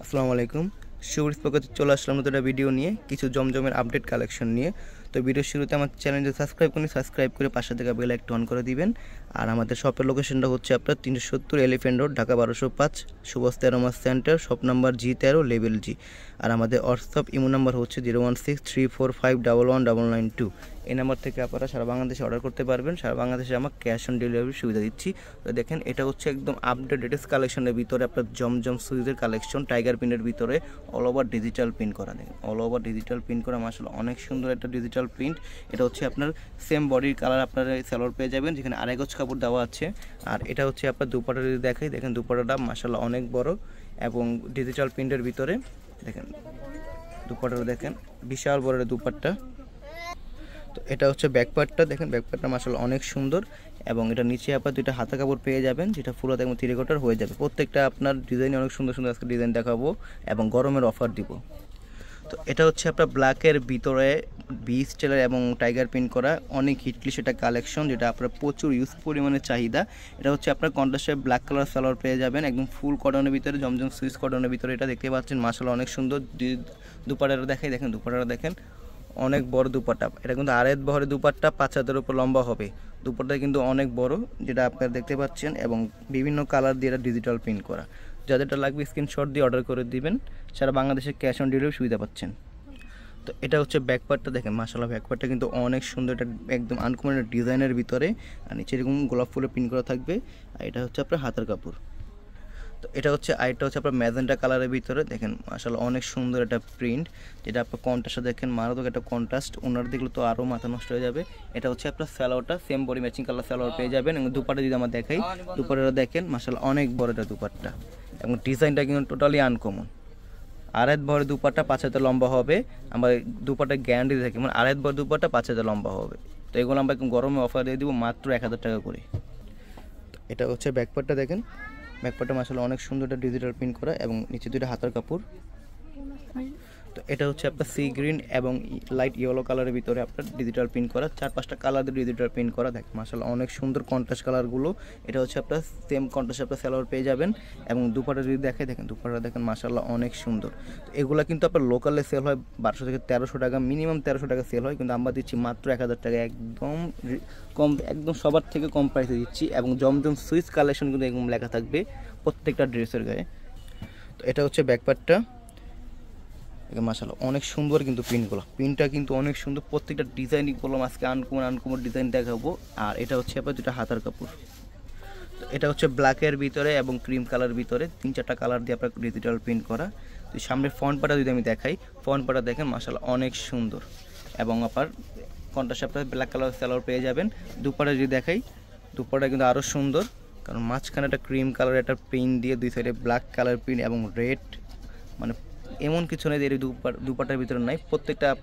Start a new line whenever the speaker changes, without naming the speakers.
আসসালামু আলাইকুম। শুভরিস পক্ষ চলে আসলাম নতুন একটা ভিডিও নিয়ে, কিছু জমজমের আপডেট কালেকশন নিয়ে। তো ভিডিওর শুরুতে আমার চ্যানেলটি সাবস্ক্রাইব করে পাশে থাকা বেল আইকনটি অন করে দিবেন। আর আমাদের শপের লোকেশনটা হচ্ছে আপনার 370 এলিফ্যান্ট রোড, ঢাকা 1205, সুভাষ তেরোমাস centre, shop number G13, level G। আর আমাদের হোয়াটসঅ্যাপ ইমো নাম্বার হচ্ছে 01634519992। এই নাম্বার থেকে আপনারা সারা বাংলাদেশে অর্ডার করতে পারবেন। সারা বাংলাদেশে আমরা ক্যাশ অন ডেলিভারির সুবিধা দিচ্ছি। তো দেখেন, এটা হচ্ছে একদম আপডেট লেটেস্ট কালেকশনের ভিতরে আপনার জমজম সুইজের কালেকশন, টাইগার প্রিন্টের ভিতরে অল ওভার ডিজিটাল প্রিন্ট করা। দেখেন, অল ওভার ডিজিটাল প্রিন্ট করা, মাশাআল্লাহ অনেক সুন্দর একটা ডিজিটাল প্রিন্ট। এটা হচ্ছে আপনার সেম বডির কালার আপনারা সালোয়ার পেয়ে যাবেন, যেখানে আড়াই গজ কাপড় দেওয়া আছে। আর এটা হচ্ছে আপনার দুপাটা যদি দেখাই, দেখেন দুপাটাটা মাশাআল্লাহ অনেক বড় এবং ডিজিটাল প্রিন্টের ভিতরে। দেখেন দুপাটাটা, দেখেন বিশাল বড় দুপাট্টা। তো এটা হচ্ছে ব্যাক পার্টটা, দেখেন ব্যাক পার্টটা মাশাআল্লাহ অনেক সুন্দর এবং এটা নিচে আপনার দুইটা হাতা কাপড় পেয়ে যাবেন, যেটা ফুলাতে এবং 3 কোয়ার্টার হয়ে যাবে। প্রত্যেকটা আপনার ডিজাইন অনেক সুন্দর সুন্দর আজকে ডিজাইন দেখাবো এবং গরমের অফার দিব। তো এটা হচ্ছে আপনার ব্ল্যাকের ভিতরে বি স্টাইলের এবং টাইগার প্রিন্ট করা অনেক হিটলি সেটা কালেকশন, যেটা আপনার প্রচুর ইউজ পরিমাণে চাহিদা। এটা হচ্ছে আপনার কন্ট্রাস্টে ব্ল্যাক কালার সালোয়ার পেয়ে যাবেন, একদম ফুল কটনের ভিতরে, জমজম সুইস কটনের ভিতরে। এটা দেখতে পাচ্ছেন মাশাআল্লাহ অনেক সুন্দর। দুপাটাটা দেখাই, দেখেন দুপাটাটা দেখেন অনেক বড় দুপাট্টা। এটা কিন্তু আড়াই বহরের দুপাট্টা, 5 হাতের উপর লম্বা হবে। দুপাট্টা কিন্তু অনেক বড়, যেটা আপনারা দেখতে পাচ্ছেন, এবং বিভিন্ন কালার দিয়ে এটা ডিজিটাল প্রিন্ট করা। যাদেরটা লাগবে স্ক্রিনশট দিয়ে অর্ডার করে দিবেন। সারা বাংলাদেশে ক্যাশ অন ডেলিভারি সুবিধা পাচ্ছেন। তো এটা হচ্ছে ব্যাক পার্টটা, দেখেন মাশাআল্লাহ ব্যাক পার্টটা কিন্তু অনেক সুন্দর। এটা একদম আনকমন ডিজাইনের ভিতরে, আর নিচে এরকম গোলাপ ফুলের প্রিন্ট করা থাকবে। আর এটা হচ্ছে আপনার হাতের কাপড়। তো এটা হচ্ছে আইটা হচ্ছে আপনার ম্যাজেন্টা কালারের ভিতরে, দেখেন মাশাআল্লাহ অনেক সুন্দর একটা প্রিন্ট, যেটা আপনার কন্ট্রাস্টে দেখেন মারাত্মক একটা কন্ট্রাস্ট। ওনার দেখলে তো আরও মাথা নষ্ট হয়ে যাবে। এটা হচ্ছে আপনার সালোয়ারটা same body matching colour salwar পেয়ে যাবেন। এবং দুপাট্টা যদি আমরা দেখাই, দুপাট্টাটা দেখেন মাশাআল্লাহ অনেক বড় একটা দুপাট্টা এবং ডিজাইনটা কিন্তু টোটালি আনকমন। আড়াই ভরে দুপাট্টা, 5 হাতে লম্বা হবে। আমরা দুপাট্টা গ্যারান্টি থাকি, মানে আড়াই ভর দুপাট্টা 5 হাতে লম্বা হবে। তো এগুলো আমরা গরমে অফার দিয়ে দিব মাত্র 1000 টাকা করে। এটা হচ্ছে ব্যাকপার্টটা, দেখেন ব্যাকপার্টটা মাশাআল্লাহ অনেক সুন্দর একটা ডিজিটাল প্রিন্ট করা এবং নিচে দুটো হাতার কাপড়। তো এটা হচ্ছে আপনার সি গ্রিন এবং লাইট ইয়েলো কালারের ভিতরে আপনার ডিজিটাল প্রিন্ট করা, 4-5টা কালার দিয়ে ডিজিটাল প্রিন্ট করা। দেখেন মাশাআল্লাহ অনেক সুন্দর কন্ট্রাস্ট কালারগুলো। এটা হচ্ছে আপনার সেম কন্ট্রাস্ট আপনার সালোয়ার পেয়ে যাবেন। এবং দুপাটা যদি দেখে, দেখেন দুপাটা দেখেন মাশাআল্লাহ অনেক সুন্দর। তো এগুলো কিন্তু আপনার লোকালে সেল হয় 1200 থেকে 1300 টাকা, মিনিমাম 1300 টাকা সেল হয়, কিন্তু আমরা দিচ্ছি মাত্র 1000 টাকা, একদম কম, একদম সবার থেকে কম প্রাইসে দিচ্ছি। এবং জমজম সুইস কালেকশন কিন্তু এরকম লেখা থাকবে প্রত্যেকটা ড্রেসের গায়ে। তো এটা হচ্ছে ব্যাকপার্টটা, মাশাআল্লাহ অনেক সুন্দর কিন্তু প্রিন্টটা কিন্তু অনেক সুন্দর। প্রত্যেকটা ডিজাইনই বললাম আজকে আনকমন ডিজাইন দেখাবো। আর এটা হচ্ছে আপনার দুটো হাতার কাপড়। তো এটা হচ্ছে ব্ল্যাকের ভিতরে এবং ক্রিম কালার ভিতরে, 3-4টা কালার দিয়ে আপনার ডিজিটাল প্রিন্ট করা। তো সামনের ফ্রন্ট পাটা যদি আমি দেখাই, ফ্রন্ট পাটা দেখেন মাশাআল্লাহ অনেক সুন্দর এবং আপনার কন্ট্রাস্ট আপনার ব্ল্যাক কালার সালোয়ার পেয়ে যাবেন। দুপাটা যদি দেখাই, দুপাটা কিন্তু আরও সুন্দর, কারণ মাঝখানে একটা ক্রিম কালার একটা প্রিন্ট দিয়ে, দুই সাইডে ব্ল্যাক কালার প্রিন্ট এবং রেড, মানে এমন কিছু নেই যে দুপাটার ভিতরে নাই। প্রত্যেকটা